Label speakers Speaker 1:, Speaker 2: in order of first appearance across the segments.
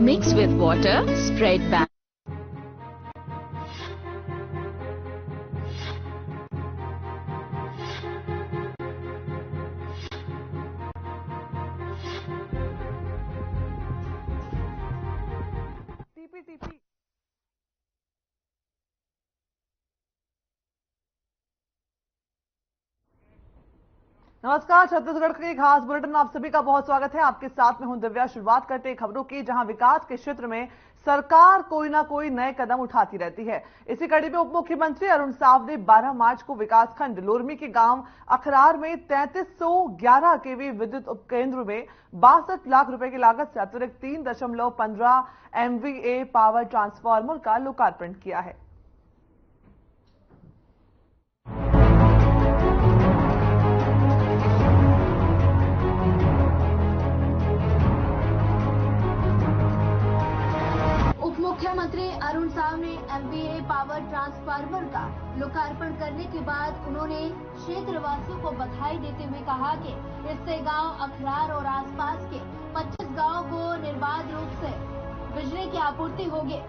Speaker 1: Mix with water, spread back.
Speaker 2: नमस्कार, छत्तीसगढ़ के खास बुलेटिन में आप सभी का बहुत स्वागत है। आपके साथ में हूं दिव्या। शुरुआत करते हैं खबरों की, जहां विकास के क्षेत्र में सरकार कोई ना कोई नए कदम उठाती रहती है। इसी कड़ी में उप मुख्यमंत्री अरुण साव ने 12 मार्च को विकासखंड लोरमी के गांव अखरार में 3311 केवी विद्युत उपकेंद्र में 62 लाख रुपए की लागत से अतिरिक्त 3.15 MVA पावर ट्रांसफार्मर का लोकार्पण किया है।
Speaker 3: मुख्यमंत्री अरुण साव ने MVA पावर ट्रांसफार्मर का लोकार्पण करने के बाद उन्होंने क्षेत्रवासियों को बधाई देते हुए कहा कि इससे गांव अखरार और आसपास के 25 गांवों को निर्बाध रूप से बिजली की आपूर्ति होगी।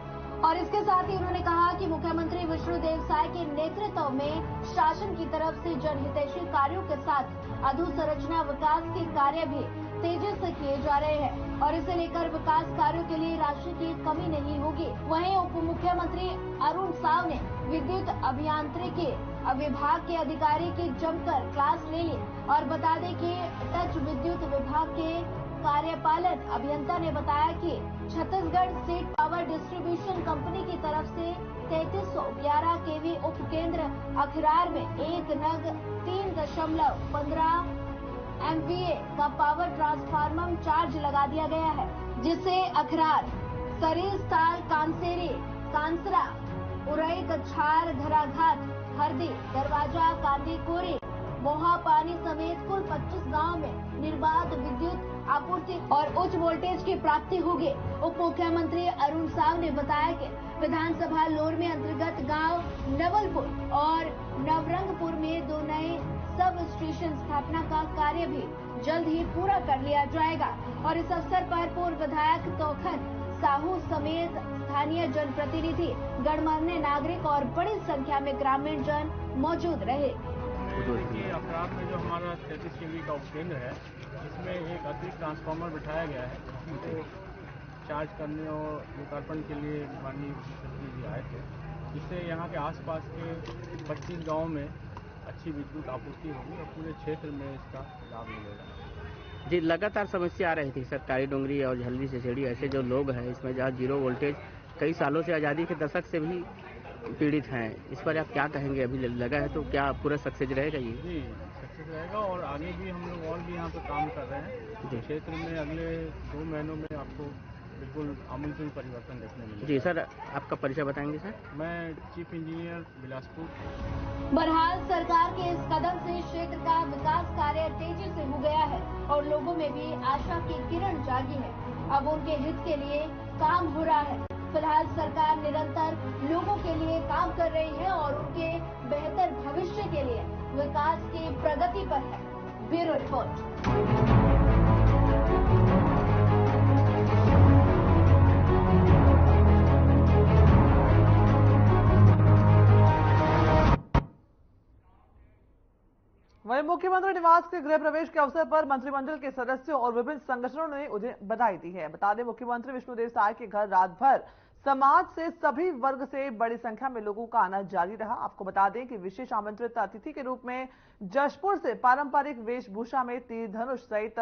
Speaker 3: और इसके साथ ही उन्होंने कहा कि मुख्यमंत्री विष्णुदेव साय के नेतृत्व में शासन की तरफ से जनहितैषी कार्यों के साथ अधोसंरचना विकास के कार्य भी तेजी से किए जा रहे हैं और इसे लेकर विकास कार्यों के लिए राशि की कमी नहीं होगी। वहीं उप मुख्यमंत्री अरुण साव ने विद्युत अभियांत्रिकी विभाग के अधिकारी की जमकर क्लास ले ली और बता दें कि टच विद्युत विभाग के कार्यपालन अभियंता ने बताया कि Chhattisgarh state power distribution company की तरफ से 3311 केवी उपकेंद्र अखरार में एक नग 3.15 MVA का पावर ट्रांसफार्मर चार्ज लगा दिया गया है, जिससे अखरार, सरीसताल, कांसेरी, कांसरा, उरई, कछार, घराघाट, हरदी, दरवाजा, कांदीकुरी, मोहा पानी समेत कुल 25 गांव में निर्बाध विद्युत आपूर्ति और उच्च वोल्टेज की प्राप्ति होगी। उप मुख्यमंत्री अरुण साव ने बताया कि विधानसभा लोरमी अंतर्गत गांव नवलपुर और नवरंगपुर में 2 नए सब स्टेशन स्थापना का कार्य भी जल्द ही पूरा कर लिया जाएगा। और इस अवसर पर पूर्व विधायक तोखन साहू समेत स्थानीय जनप्रतिनिधि, गणमान्य नागरिक और बड़ी संख्या में ग्रामीण जन मौजूद रहे।
Speaker 4: अखरार में जो हमारा 33 केवी का उपकेंद्र है, इसमें एक अतिरिक्त ट्रांसफार्मर बिठाया गया है, जिसको चार्ज करने और लोकार्पण के लिए माननीय मुख्यमंत्री जी आए थे। इससे यहाँ के आसपास के 25 गाँव में अच्छी विद्युत आपूर्ति होगी और पूरे क्षेत्र में इसका लाभ मिलेगा।
Speaker 5: जी, लगातार समस्या आ रही थी सरकारी डोंगरी और झल्ली से छेड़ी ऐसे जो लोग हैं इसमें जहाँ जीरो वोल्टेज कई सालों से आज़ादी के दशक से भी पीड़ित हैं, इस पर आप क्या कहेंगे? अभी लगा है तो क्या पूरा सक्सेस रहेगा ये?
Speaker 4: जी, सक्सेस रहेगा और आगे भी हम लोग और भी यहाँ पर काम कर रहे हैं। क्षेत्र में अगले 2 महीनों में आपको बिल्कुल आमूलचूल परिवर्तन देखने मिलेगा।
Speaker 5: जी सर, आपका परिचय बताएंगे सर?
Speaker 4: मैं चीफ इंजीनियर बिलासपुर।
Speaker 3: बहरहाल सरकार के इस कदम से क्षेत्र का विकास कार्य तेजी से हो गया है और लोगों में भी आशा की किरण जागी है। अब उनके हित के लिए काम हो रहा है। फिलहाल सरकार निरंतर लोगों के लिए काम कर रही है और उनके बेहतर भविष्य के लिए विकास की प्रगति पर है। Bureau report.
Speaker 2: वहीं मुख्यमंत्री निवास के गृह प्रवेश के अवसर पर मंत्रिमंडल के सदस्यों और विभिन्न संगठनों ने उन्हें बधाई दी है। बता दें, मुख्यमंत्री विष्णुदेव साय के घर रात भर समाज से सभी वर्ग से बड़ी संख्या में लोगों का आना जारी रहा। आपको बता दें कि विशेष आमंत्रित अतिथि के रूप में जशपुर से पारंपरिक वेशभूषा में तीर धनुष सहित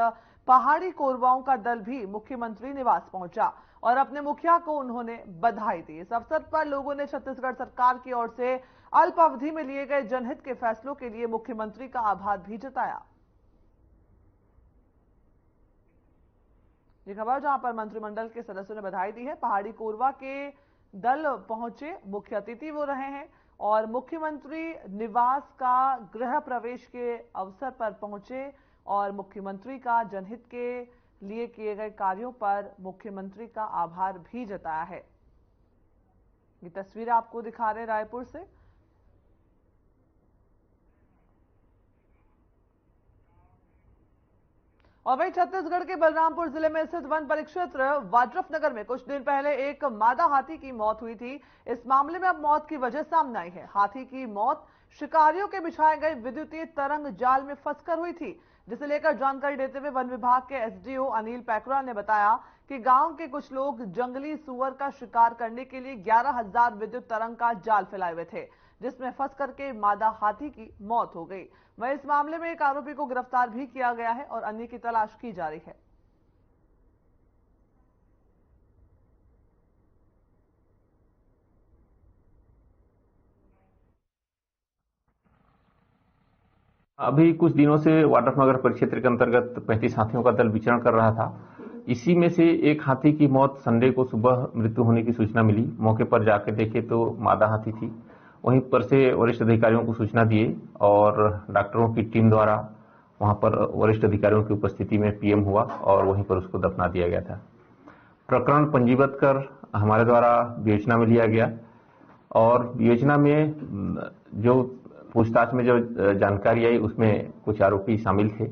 Speaker 2: पहाड़ी कोरवाओं का दल भी मुख्यमंत्री निवास पहुंचा और अपने मुखिया को उन्होंने बधाई दी। इस अवसर पर लोगों ने छत्तीसगढ़ सरकार की ओर से अल्प अवधि में लिए गए जनहित के फैसलों के लिए मुख्यमंत्री का आभार भी जताया। ये खबर जहां पर मंत्रिमंडल के सदस्यों ने बधाई दी है। पहाड़ी कोरवा के दल पहुंचे, मुख्य अतिथि वो रहे हैं और मुख्यमंत्री निवास का गृह प्रवेश के अवसर पर पहुंचे और मुख्यमंत्री का जनहित के लिए किए गए कार्यों पर मुख्यमंत्री का आभार भी जताया है। ये तस्वीर आपको दिखा रहे हैं रायपुर से। और वहीं छत्तीसगढ़ के बलरामपुर जिले में स्थित वन परिक्षेत्र वाड्रफ नगर में कुछ दिन पहले एक मादा हाथी की मौत हुई थी। इस मामले में अब मौत की वजह सामने आई है। हाथी की मौत शिकारियों के बिछाए गए विद्युतीय तरंग जाल में फंसकर हुई थी, जिसे लेकर जानकारी देते हुए वन विभाग के एसडीओ अनिल पैकरा ने बताया कि गांव के कुछ लोग जंगली सुअर का शिकार करने के लिए 11,000 विद्युत तरंग का जाल फैलाए हुए थे, जिसमें फंस करके मादा हाथी की मौत हो गई। वहीं इस मामले में एक आरोपी को गिरफ्तार भी किया गया है और अन्य की तलाश की जा रही है।
Speaker 6: अभी कुछ दिनों से वाड्रफ नगर परिक्षेत्र के अंतर्गत 35 हाथियों का दल विचरण कर रहा था। इसी में से एक हाथी की मौत संडे को सुबह मृत्यु होने की सूचना मिली। मौके पर जाकर देखे तो मादा हाथी थी। वहीं पर से वरिष्ठ अधिकारियों को सूचना दिए और डॉक्टरों की टीम द्वारा वहां पर वरिष्ठ अधिकारियों की उपस्थिति में पीएम हुआ और वहीं पर उसको दफना दिया गया था। प्रकरण पंजीबद्ध कर हमारे द्वारा विवेचना में लिया गया और विवेचना में जो पूछताछ में जो जानकारी आई उसमें कुछ आरोपी शामिल थे।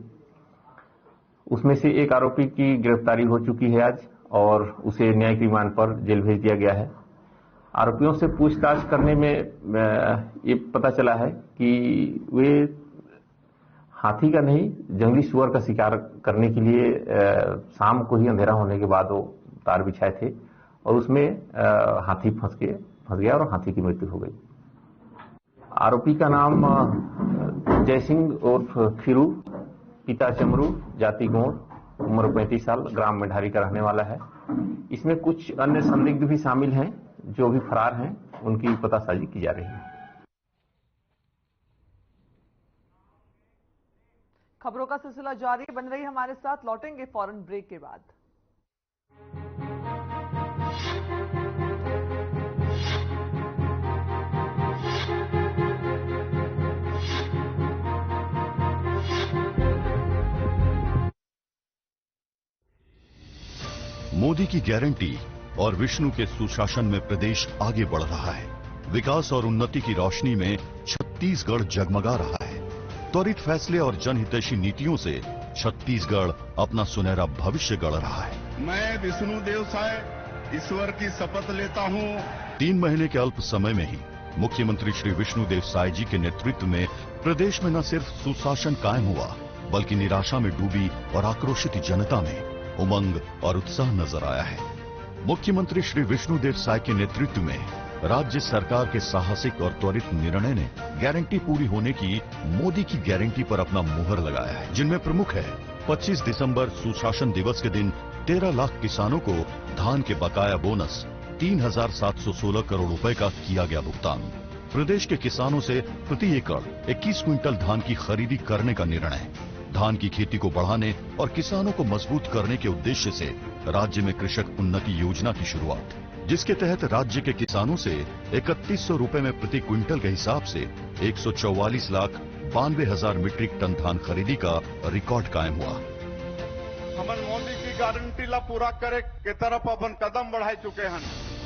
Speaker 6: उसमें से एक आरोपी की गिरफ्तारी हो चुकी है आज और उसे न्यायिक रिमांड पर जेल भेज दिया गया है। आरोपियों से पूछताछ करने में ये पता चला है कि वे हाथी का नहीं जंगली सुअर का शिकार करने के लिए शाम को ही अंधेरा होने के बाद वो तार बिछाए थे और उसमें हाथी फंस गया और हाथी की मृत्यु हो गई। आरोपी का नाम जयसिंह उर्फ खीरू, पिता चमरू, जाति गौड़, उम्र 35 साल, ग्राम मेढारी का रहने वाला है। इसमें कुछ अन्य संदिग्ध भी शामिल हैं जो भी फरार हैं, उनकी पतासाजी की जा रही है।
Speaker 2: खबरों का सिलसिला जारी बन रही हमारे साथ, लौटेंगे फौरन ब्रेक के बाद।
Speaker 7: मोदी की गारंटी और विष्णु के सुशासन में प्रदेश आगे बढ़ रहा है। विकास और उन्नति की रोशनी में छत्तीसगढ़ जगमगा रहा है। त्वरित फैसले और जनहितैषी नीतियों से छत्तीसगढ़ अपना सुनहरा भविष्य गढ़ रहा है।
Speaker 8: मैं विष्णुदेव साय ईश्वर की शपथ लेता हूँ।
Speaker 7: 3 महीने के अल्प समय में ही मुख्यमंत्री श्री विष्णुदेव साय जी के नेतृत्व में प्रदेश में न सिर्फ सुशासन कायम हुआ, बल्कि निराशा में डूबी और आक्रोशित जनता में उमंग और उत्साह नजर आया है। मुख्यमंत्री श्री विष्णुदेव साय के नेतृत्व में राज्य सरकार के साहसिक और त्वरित निर्णय ने गारंटी पूरी होने की मोदी की गारंटी पर अपना मुहर लगाया है, जिनमें प्रमुख है 25 दिसंबर सुशासन दिवस के दिन 13 लाख किसानों को धान के बकाया बोनस 3,716 करोड़ रुपए का किया गया भुगतान। प्रदेश के किसानों से प्रति एकड़ 21 क्विंटल धान की खरीदी करने का निर्णय। धान की खेती को बढ़ाने और किसानों को मजबूत करने के उद्देश्य से राज्य में कृषक उन्नति योजना की शुरुआत, जिसके तहत राज्य के किसानों से 3100 रुपए में प्रति क्विंटल के हिसाब से 144,92,000 मीट्रिक टन धान खरीदी का रिकॉर्ड कायम हुआ।
Speaker 8: हमन मोदी की गारंटी ला पूरा करे के तरफ अपन कदम बढ़ाई चुके हैं।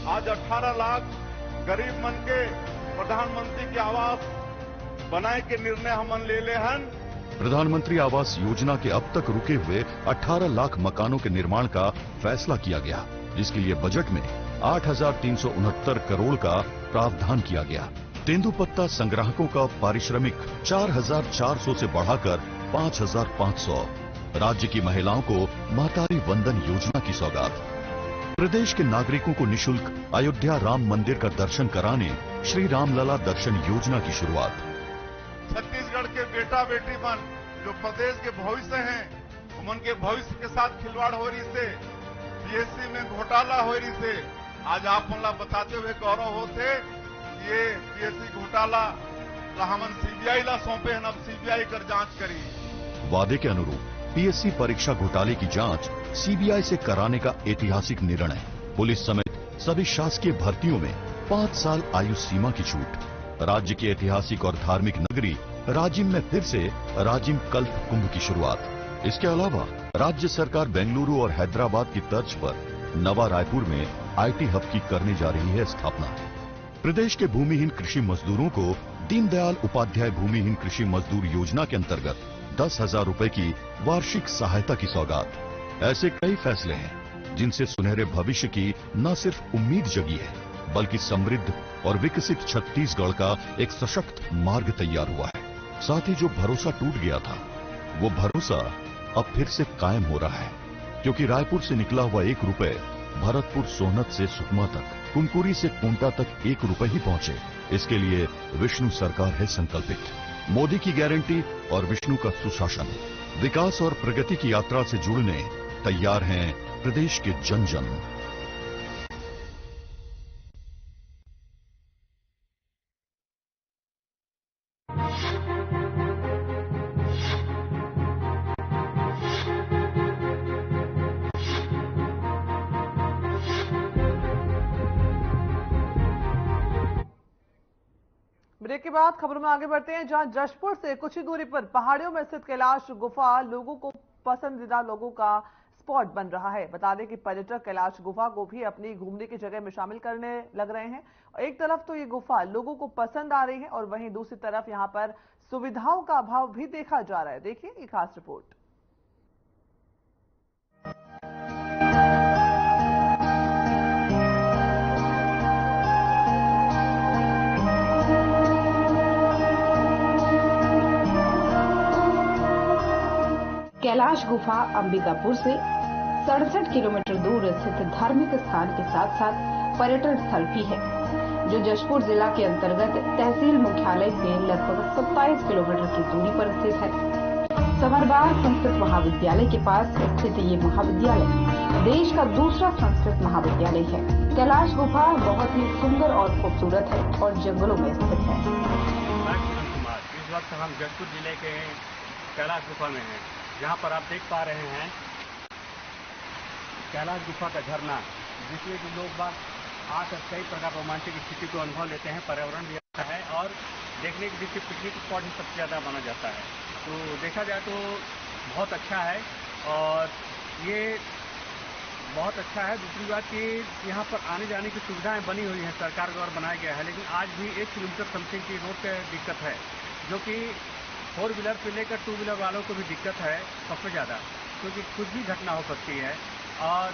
Speaker 8: आज 18 लाख गरीब मन के प्रधानमंत्री की आवास बनाए के निर्णय हमन ले ले हैं।
Speaker 7: प्रधानमंत्री आवास योजना के अब तक रुके हुए 18 लाख मकानों के निर्माण का फैसला किया गया, जिसके लिए बजट में 8,369 करोड़ का प्रावधान किया गया। तेंदुपत्ता संग्राहकों का पारिश्रमिक 4,400 से बढ़ाकर 5,500। राज्य की महिलाओं को महतारी वंदन योजना की सौगात। प्रदेश के नागरिकों को निशुल्क अयोध्या राम मंदिर का दर्शन कराने श्री रामलला दर्शन योजना की शुरुआत।
Speaker 8: छत्तीसगढ़ के बेटा बेटी मन जो प्रदेश के भविष्य हैं, उनके भविष्य के साथ खिलवाड़ हो रही से, पीएससी में घोटाला हो रही से, आज आप उनला बताते हुए गौरव होते ये पीएससी घोटाला हमन सीबीआई ला सौंपे हैं, अब सीबीआई कर जांच करी।
Speaker 7: वादे के अनुरूप पीएससी परीक्षा घोटाले की जांच सीबीआई से कराने का ऐतिहासिक निर्णय। पुलिस समेत सभी शासकीय भर्तियों में 5 साल आयु सीमा की छूट। राज्य की ऐतिहासिक और धार्मिक नगरी राजिम में फिर से राजिम कल्प कुंभ की शुरुआत। इसके अलावा राज्य सरकार बेंगलुरु और हैदराबाद की तर्ज पर नवा रायपुर में आईटी हब की करने जा रही है स्थापना। प्रदेश के भूमिहीन कृषि मजदूरों को दीनदयाल उपाध्याय भूमिहीन कृषि मजदूर योजना के अंतर्गत 10,000 रुपए की वार्षिक सहायता की सौगात। ऐसे कई फैसले हैं जिनसे सुनहरे भविष्य की न सिर्फ उम्मीद जगी है, बल्कि समृद्ध और विकसित छत्तीसगढ़ का एक सशक्त मार्ग तैयार हुआ है। साथ ही जो भरोसा टूट गया था, वो भरोसा अब फिर से कायम हो रहा है, क्योंकि रायपुर से निकला हुआ 1 रुपए भरतपुर सोहनत से सुकमा तक, कुनकुरी से कोंटा तक 1 रुपए ही पहुंचे। इसके लिए विष्णु सरकार है संकल्पित। मोदी की गारंटी और विष्णु का सुशासन, विकास और प्रगति की यात्रा से जुड़ने तैयार हैं प्रदेश के जन जन।
Speaker 2: ब्रेक के बाद खबरों में आगे बढ़ते हैं, जहां जशपुर से कुछ ही दूरी पर पहाड़ियों में स्थित कैलाश गुफा लोगों को पसंदीदा लोगों का स्पॉट बन रहा है। बता दें कि पर्यटक कैलाश गुफा को भी अपनी घूमने की जगह में शामिल करने लग रहे हैं। एक तरफ तो ये गुफा लोगों को पसंद आ रही है और वहीं दूसरी तरफ यहां पर सुविधाओं का अभाव भी देखा जा रहा है। देखिए ये खास रिपोर्ट।
Speaker 9: कैलाश गुफा अंबिकापुर से 67 किलोमीटर दूर स्थित धार्मिक स्थान के साथ साथ पर्यटन स्थल भी है, जो जशपुर जिला के अंतर्गत तहसील मुख्यालय से लगभग 27 किलोमीटर की दूरी पर स्थित है। समरबाग संस्कृत महाविद्यालय के पास स्थित ये महाविद्यालय देश का दूसरा संस्कृत महाविद्यालय है। कैलाश गुफा बहुत ही सुंदर और खूबसूरत है और जंगलों में स्थित है।
Speaker 4: इस वक्त हम जशपुर जिले के कैलाश गुफा में हैं, जहाँ पर आप देख पा रहे हैं कैलाश गुफा का झरना, जिसमें कि लोग बाग आकर कई प्रकार रोमांचक स्थिति को अनुभव लेते हैं। पर्यावरण भी अच्छा है और देखने की दृष्टि पिकनिक स्पॉट ही सबसे ज़्यादा माना जाता है। तो देखा जाए तो बहुत अच्छा है और ये बहुत अच्छा है। दूसरी बात कि यहाँ पर आने जाने की सुविधाएं बनी हुई हैं, सरकार द्वारा बनाया गया है, लेकिन आज भी 1 किलोमीटर समथिंग की रोड की दिक्कत है, जो कि 4 व्हीलर से लेकर 2 व्हीलर वालों को भी दिक्कत है सबसे ज़्यादा, क्योंकि कुछ भी घटना हो सकती है। और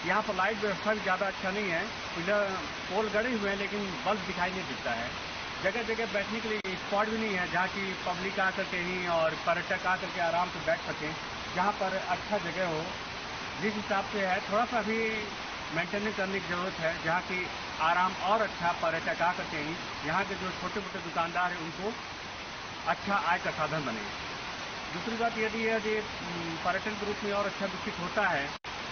Speaker 4: यहाँ पर लाइट व्यवस्था भी ज़्यादा अच्छा नहीं है। पोल गड़े हुए हैं लेकिन बल्ब दिखाई नहीं देता है। जगह जगह बैठने के लिए स्पॉट भी नहीं है, जहाँ की पब्लिक आकर के ही और पर्यटक आकर के आराम से बैठ सकें, जहाँ पर अच्छा जगह हो। जिस हिसाब से है थोड़ा सा भी मेंटेनेंस करने की ज़रूरत है, जहाँ की आराम और अच्छा पर्यटक आकर के ही यहाँ के जो छोटे मोटे दुकानदार हैं उनको अच्छा आय का साधन बने। दूसरी बात यदि पर्यटन के रूप में और अच्छा विकसित होता है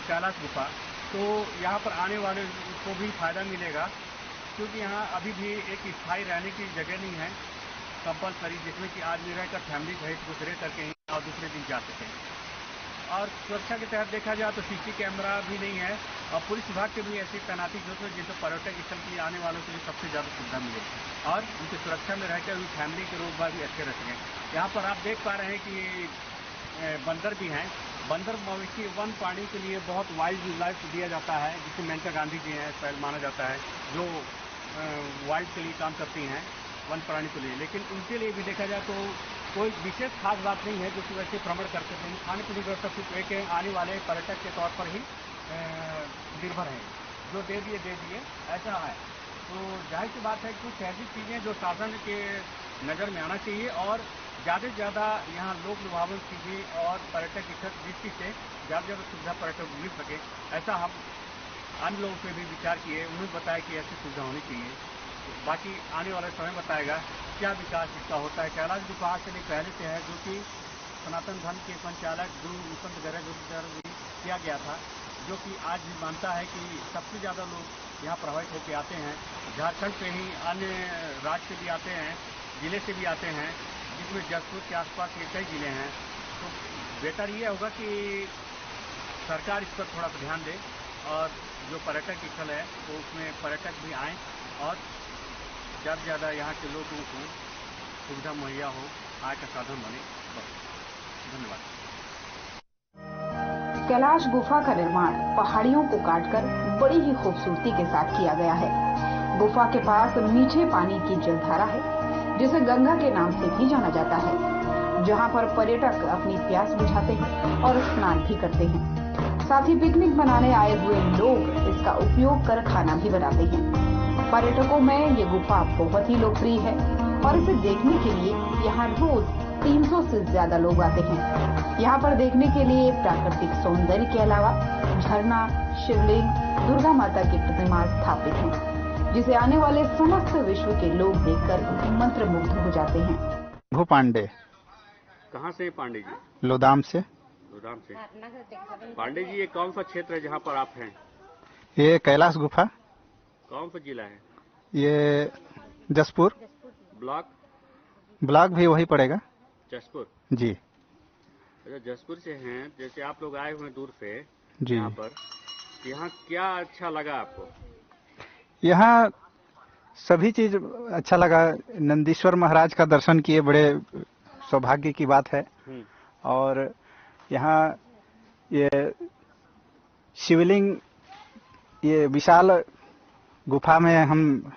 Speaker 4: कैलाश गुफा, तो यहाँ पर आने वाले को भी फायदा मिलेगा, क्योंकि यहाँ अभी भी एक स्थायी रहने की जगह नहीं है कंपलसरी, जिसमें कि आदमी रहकर फैमिली सहित गुजरे करके ही और दूसरे दिन जा सकें। और सुरक्षा के तहत देखा जाए तो सीसी कैमरा भी नहीं है और पुलिस विभाग की भी ऐसी तैनाती जो है जिससे पर्यटक स्थल के लिए आने वालों के लिए सबसे ज़्यादा सुविधा मिले और उनकी सुरक्षा में रहकर उनकी फैमिली के लोग भी अच्छे रह सकें। यहाँ पर आप देख पा रहे हैं कि बंदर भी हैं। बंदर मवेशी वन प्राणी के लिए बहुत वाइल्ड लाइफ दिया जाता है, जिसे मेनका गांधी जी हैं पहले माना जाता है, जो वाइल्ड के लिए काम करती हैं वन प्राणी के लिए। लेकिन उनके लिए भी देखा जाए तो कोई विशेष खास बात नहीं है जो कि वैसे भ्रमण करते थे। खाने पीने की व्यवस्था सिर्फ एक आने वाले पर्यटक के तौर पर ही निर्भर है, जो दे दिए ऐसा है। तो जाहिर सी बात है कि कुछ ऐसी चीज़ें जो शासन के नज़र में आना चाहिए और ज़्यादा से ज़्यादा यहाँ लोक लुभावन चीज़ें और पर्यटक की दृष्टि से ज़्यादा से ज़्यादा सुविधा पर्यटक को मिल सके, ऐसा हम अन्य लोगों से भी विचार किए। उन्होंने बताया कि ऐसी सुविधा होनी चाहिए। बाकी आने वाला समय बताएगा क्या विकास इसका होता है। कैलाश गुफा आज से पहले से है, जो कि सनातन धर्म के संचालक गुरु मुकुंद गरे द्वारा किया गया था, जो कि आज भी मानता है कि सबसे ज़्यादा लोग यहाँ प्रभावित होकर आते हैं। झारखंड से ही अन्य राज्य से भी आते हैं, ज़िले से भी आते हैं, जिसमें जशपुर के आसपास के कई ज़िले हैं। तो बेहतर ये होगा कि सरकार इस पर थोड़ा सा ध्यान दे और जो पर्यटक स्थल है तो उसमें पर्यटक भी आएँ और ज़्यादा से ज़्यादा यहाँ के लोगों को सुविधा मुहैया हो, आय का साधन बने। धन्यवाद।
Speaker 9: कैलाश गुफा का निर्माण पहाड़ियों को काटकर बड़ी ही खूबसूरती के साथ किया गया है। गुफा के पास मीठे पानी की जलधारा है, जिसे गंगा के नाम से भी जाना जाता है। जहां पर पर्यटक अपनी प्यास बुझाते हैं और स्नान भी करते हैं। साथ ही पिकनिक मनाने आए हुए लोग इसका उपयोग कर खाना भी बनाते हैं। पर्यटकों में ये गुफा बहुत ही लोकप्रिय है और इसे देखने के लिए यहाँ रोज 300 से ज्यादा लोग आते हैं। यहाँ पर देखने के लिए प्राकृतिक सौंदर्य के अलावा झरना, शिवलिंग, दुर्गा माता की प्रतिमा स्थापित है, जिसे आने वाले समस्त विश्व के लोग देखकर मंत्रमुग्ध हो जाते हैं।
Speaker 10: भू पांडे।
Speaker 5: कहाँ से पांडे जी?
Speaker 10: लोदाम से।
Speaker 5: लोदाम से। पांडे जी, ये कौन सा क्षेत्र है जहाँ पर आप हैं?
Speaker 10: ये कैलाश गुफा।
Speaker 5: कौन सा जिला है?
Speaker 10: ये जसपुर।
Speaker 5: ब्लॉक
Speaker 10: भी वही पड़ेगा।
Speaker 5: जसपुर
Speaker 10: जी।
Speaker 5: अच्छा, जसपुर से हैं, जैसे आप लोग आए हुए दूर से
Speaker 10: जी।
Speaker 5: यहाँ पर, यहाँ क्या अच्छा लगा आपको?
Speaker 10: यहाँ सभी चीज अच्छा लगा। नंदीश्वर महाराज का दर्शन किए, बड़े सौभाग्य की बात है। और यहाँ ये शिवलिंग, ये विशाल गुफा में हम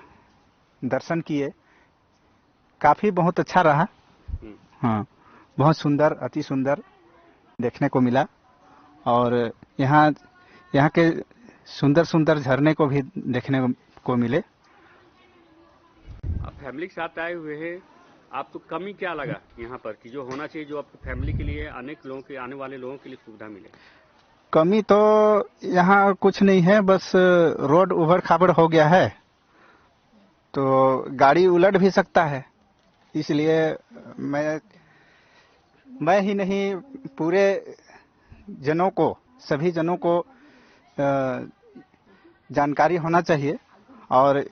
Speaker 10: दर्शन किए, काफी बहुत अच्छा रहा। हाँ, बहुत सुंदर, अति सुंदर देखने को मिला। और यहाँ के सुंदर सुंदर झरने को भी देखने को मिले।
Speaker 5: आप फैमिली के साथ आए हुए हैं, आपको कमी क्या लगा यहाँ पर कि जो होना चाहिए, जो आपकी फैमिली के लिए, अनेक लोगों के, आने वाले लोगों के लिए सुविधा मिले?
Speaker 10: कमी तो यहाँ कुछ नहीं है, बस रोड उबड़ खाबड़ हो गया है, तो गाड़ी उलट भी सकता है। इसलिए मैं ही नहीं, पूरे जनों को, सभी जनों को जानकारी होना चाहिए। और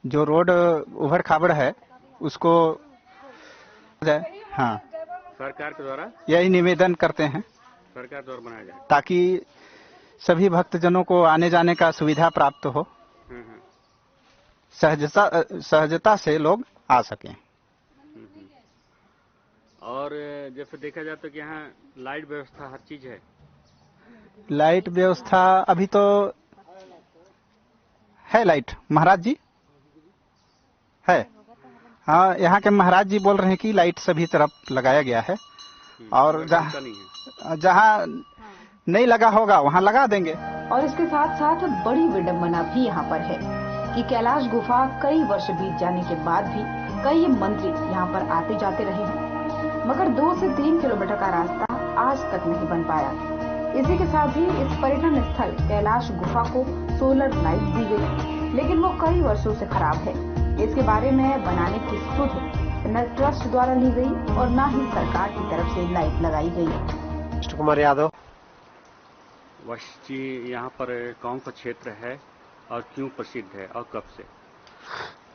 Speaker 10: जो रोड उबड़ खाबड़ है उसको, हाँ,
Speaker 5: सरकार के द्वारा
Speaker 10: यही निवेदन करते हैं,
Speaker 5: सरकार द्वारा बनाया जाए,
Speaker 10: ताकि सभी भक्तजनों को आने जाने का सुविधा प्राप्त हो, सहजता से लोग आ सकें।
Speaker 5: और जैसे देखा जाए तो कि यहाँ लाइट व्यवस्था हर चीज है।
Speaker 10: लाइट व्यवस्था अभी तो है, लाइट महाराज जी है। हाँ, यहाँ के महाराज जी बोल रहे हैं कि लाइट सभी तरफ लगाया गया है, और जहाँ नहीं लगा होगा वहाँ लगा देंगे।
Speaker 9: और इसके साथ साथ बड़ी विडंबना भी यहाँ पर है कि कैलाश गुफा कई वर्ष बीत जाने के बाद भी कई मंत्री यहाँ पर आते जाते रहे हैं, मगर 2 से 3 किलोमीटर का रास्ता आज तक नहीं बन पाया। इसी के साथ ही इस पर्यटन स्थल कैलाश गुफा को सोलर लाइट दी गई, लेकिन वो कई वर्षों से खराब है। इसके बारे में बनाने की सुध न ट्रस्ट द्वारा ली गई और न ही सरकार की तरफ से लाइट लगाई गई।
Speaker 11: वशिष्ठ कुमार यादव।
Speaker 5: वशिष्ठ जी, यहाँ पर कौन सा क्षेत्र है और क्यों प्रसिद्ध है और कब से?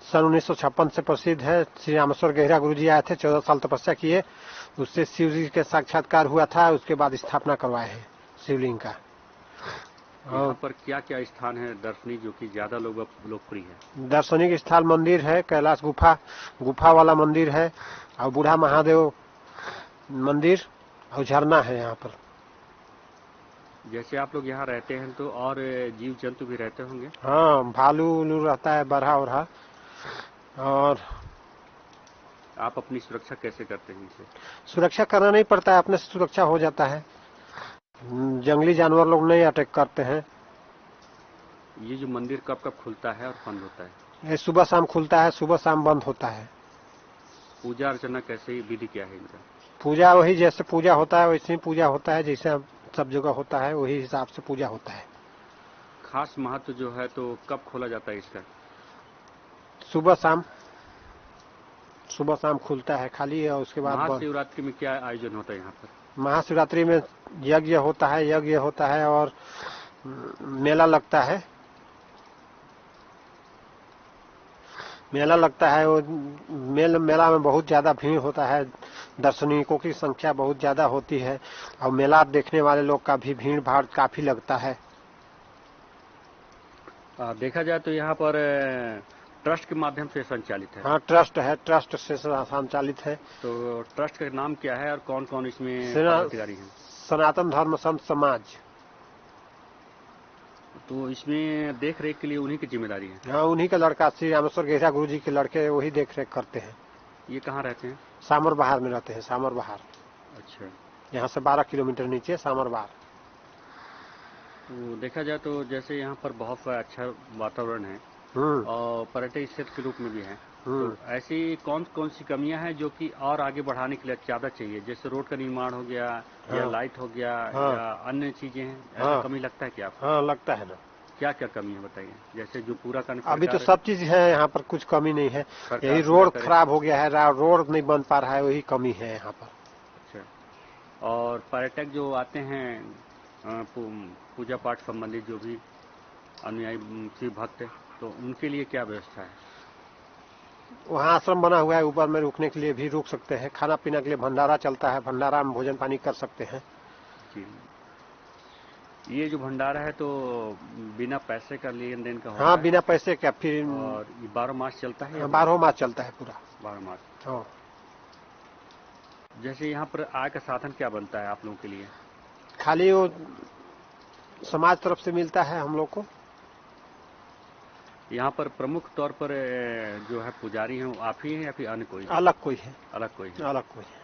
Speaker 11: सन 1956 से प्रसिद्ध है। श्री रामेश्वर गहरा गुरु जी आए थे, 14 साल तपस्या किए, उससे शिव जी के साक्षात्कार हुआ था, उसके बाद स्थापना करवाए हैं शिवलिंग का।
Speaker 5: यहाँ पर क्या क्या स्थान है दर्शनीय जो कि ज्यादा लोकप्रिय है?
Speaker 11: दार्शनिक स्थल मंदिर है, कैलाश गुफा वाला मंदिर है, और बूढ़ा महादेव मंदिर और झरना है यहाँ पर।
Speaker 5: जैसे आप लोग यहाँ रहते हैं तो और जीव जंतु भी रहते होंगे?
Speaker 11: हाँ, भालू उलू रहता है, बरहा ओरहा। और
Speaker 5: आप अपनी सुरक्षा कैसे करते हैं इसे?
Speaker 11: सुरक्षा करना नहीं पड़ता है, अपने से सुरक्षा हो जाता है। जंगली जानवर लोग नहीं अटैक करते हैं।
Speaker 5: ये जो मंदिर कब कब खुलता है और बंद होता है?
Speaker 11: ये सुबह शाम खुलता है, सुबह शाम बंद होता है।
Speaker 5: पूजा अर्चना कैसे, विधि क्या है इनका?
Speaker 11: पूजा वही जैसे पूजा होता है वैसे ही पूजा होता है, जैसे सब जगह होता है वही हिसाब से पूजा होता है।
Speaker 5: खास महत्व जो है तो कब खोला जाता है इसका?
Speaker 11: सुबह शाम खुलता है खाली है, और उसके बाद
Speaker 5: महाशिवरात्रि में क्या आयोजन होता है यहाँ पर?
Speaker 11: महाशिवरात्रि में यज्ञ होता है और मेला लगता है। वो मेला में बहुत ज्यादा भीड़ होता है, दर्शनीयों की संख्या बहुत ज्यादा होती है, और मेला देखने वाले लोग का भी भीड़ भाड़ काफी लगता है।
Speaker 5: देखा जाए तो यहाँ पर ट्रस्ट के माध्यम से संचालित है।
Speaker 11: हाँ, ट्रस्ट है, ट्रस्ट से संचालित है।
Speaker 5: तो ट्रस्ट का नाम क्या है और कौन कौन इसमें अधिकारी हैं?
Speaker 11: सनातन धर्म संत समाज।
Speaker 5: तो इसमें देख रेख के लिए उन्हीं की जिम्मेदारी है?
Speaker 11: हाँ, उन्हीं का लड़का श्री रामेश्वर गहरा गुरु जी के लड़के वही देख रेख करते हैं।
Speaker 5: ये कहाँ रहते हैं?
Speaker 11: सामर बहार में रहते हैं, सामर बहार।
Speaker 5: अच्छा।
Speaker 11: यहाँ से 12 किलोमीटर नीचे सामर बहार।
Speaker 5: तो देखा जाए तो जैसे यहाँ पर बहुत अच्छा वातावरण है और पर्यटक क्षेत्र के रूप में भी है, तो ऐसी कौन कौन सी कमियां हैं जो कि और आगे बढ़ाने के लिए ज्यादा चाहिए? जैसे रोड का निर्माण हो गया या लाइट हो गया या अन्य चीजें हैं, ऐसा कमी लगता है क्या आपको?
Speaker 11: हाँ, लगता है ना।
Speaker 5: क्या क्या कमी है बताइए, जैसे जो पूरा करने
Speaker 11: अभी तो सब चीज है यहाँ पर, कुछ कमी नहीं है। यही रोड खराब हो गया है, रोड नहीं बन पा रहा है, वही कमी है यहाँ पर।
Speaker 5: अच्छा। और पर्यटक जो आते हैं पूजा पाठ संबंधित जो भी अनुयायी शिव भक्त है, तो उनके लिए क्या व्यवस्था है?
Speaker 11: वहाँ आश्रम बना हुआ है, ऊपर में रुकने के लिए भी रुक सकते हैं। खाना पीना के लिए भंडारा चलता है, भंडारा में भोजन पानी कर सकते हैं।
Speaker 5: जी। ये जो भंडारा है तो बिना पैसे का लेन देन का होता है?
Speaker 11: हाँ, बिना पैसे का। फिर
Speaker 5: और 12 मास चलता है?
Speaker 11: 12 मास चलता है पूरा।
Speaker 5: 12 मास।
Speaker 11: हाँ।
Speaker 5: जैसे यहाँ पर आय का साधन क्या बनता है आप लोगों के लिए?
Speaker 11: खाली वो समाज तरफ से मिलता है हम लोग को।
Speaker 5: यहाँ पर प्रमुख तौर पर जो है पुजारी हैं वो आप ही हैं या फिर अन्य कोई?
Speaker 11: अलग कोई है।
Speaker 5: अलग कोई है?
Speaker 11: अलग कोई है।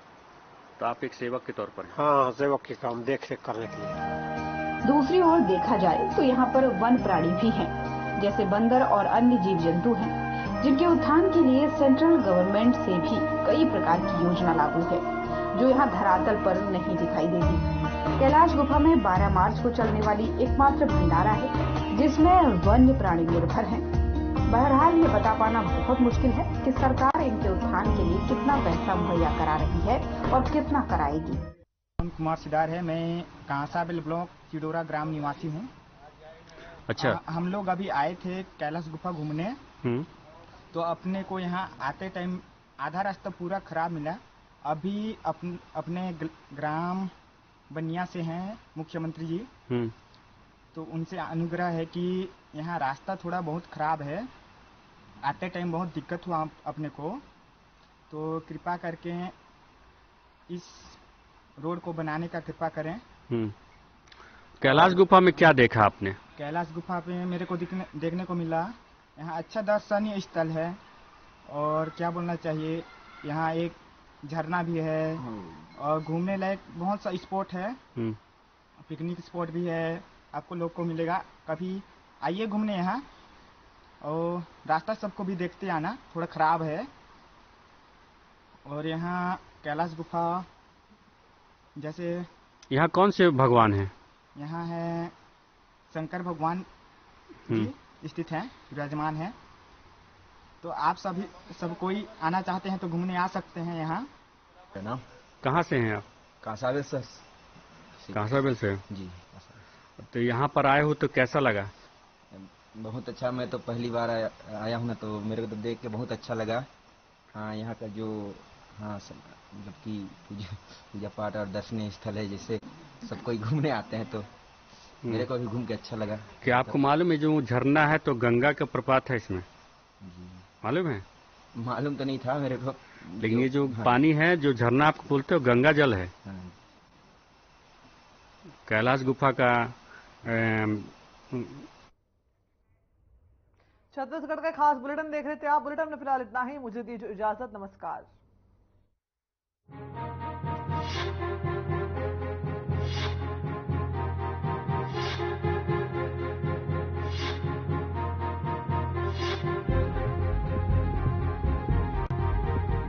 Speaker 5: तो आप एक सेवक के तौर पर हैं?
Speaker 11: हाँ, सेवक के काम देख रेख करने के लिए।
Speaker 9: दूसरी ओर देखा जाए तो यहाँ पर वन प्राणी भी हैं, जैसे बंदर और अन्य जीव जंतु हैं, जिनके उत्थान के लिए सेंट्रल गवर्नमेंट से भी कई प्रकार की योजना लागू है, जो यहाँ धरातल पर नहीं दिखाई देती। कैलाश गुफा में 12 मार्च को चलने वाली एकमात्र भंडारा है, जिसमें वन्य प्राणी निर्भर हैं। बहरहाल ये बता पाना बहुत मुश्किल है कि सरकार इनके उत्थान के लिए कितना पैसा मुहैया करा रही है और कितना कराएगी।
Speaker 12: कुमार सिदार है, मैं कांसाबेल ब्लॉक चिडोरा ग्राम निवासी हूँ।
Speaker 5: अच्छा।
Speaker 12: हम लोग अभी आए थे कैलाश गुफा घूमने, तो अपने को यहाँ आते टाइम आधा रास्ता पूरा खराब मिला। अभी अपने ग्राम बनिया से हैं मुख्यमंत्री जी, तो उनसे अनुग्रह है कि यहाँ रास्ता थोड़ा बहुत खराब है, आते टाइम बहुत दिक्कत हुआ अपने को, तो कृपा करके इस रोड को बनाने का कृपा करें।
Speaker 5: कैलाश गुफा में क्या देखा आपने?
Speaker 12: कैलाश गुफा पे मेरे को देखने को मिला, यहाँ अच्छा दर्शनीय स्थल है और क्या बोलना चाहिए, यहाँ एक झरना भी है और घूमने लायक बहुत सा स्पॉट है, पिकनिक स्पॉट भी है। आपको लोग को मिलेगा, कभी आइए घूमने यहाँ। और रास्ता सबको भी देखते आना, थोड़ा खराब है। और यहाँ कैलाश गुफा जैसे
Speaker 5: यहाँ कौन से भगवान हैं?
Speaker 12: यहाँ है शंकर भगवान जी स्थित हैं, विराजमान हैं। तो आप सब कोई आना चाहते हैं तो घूमने आ सकते हैं यहाँ।
Speaker 13: नाम?
Speaker 5: कहाँ से हैं आप?
Speaker 13: कांसाबेल से।
Speaker 5: कांसाबेल से
Speaker 13: जी।
Speaker 5: तो यहाँ पर आए हो तो कैसा लगा?
Speaker 13: बहुत अच्छा। मैं तो पहली बार आया हूँ ना, तो मेरे को तो देख के बहुत अच्छा लगा। हाँ, यहाँ का जो मतलब कि पूजा पाठ और दर्शनीय स्थल है, जिससे सब कोई घूमने आते हैं, तो मेरे को भी घूम के अच्छा लगा।
Speaker 5: क्या आपको मालूम है जो झरना है तो गंगा का प्रपात है इसमें?
Speaker 13: जी।
Speaker 5: मालूम है?
Speaker 13: मालूम तो नहीं था मेरे को,
Speaker 5: लेकिन ये जो पानी है, जो झरना आप बोलते हो, गंगा जल है। कैलाश गुफा का
Speaker 2: छत्तीसगढ़ का खास बुलेटिन देख रहे थे आप। बुलेटिन में फिलहाल इतना ही, मुझे दीजिए इजाजत, नमस्कार।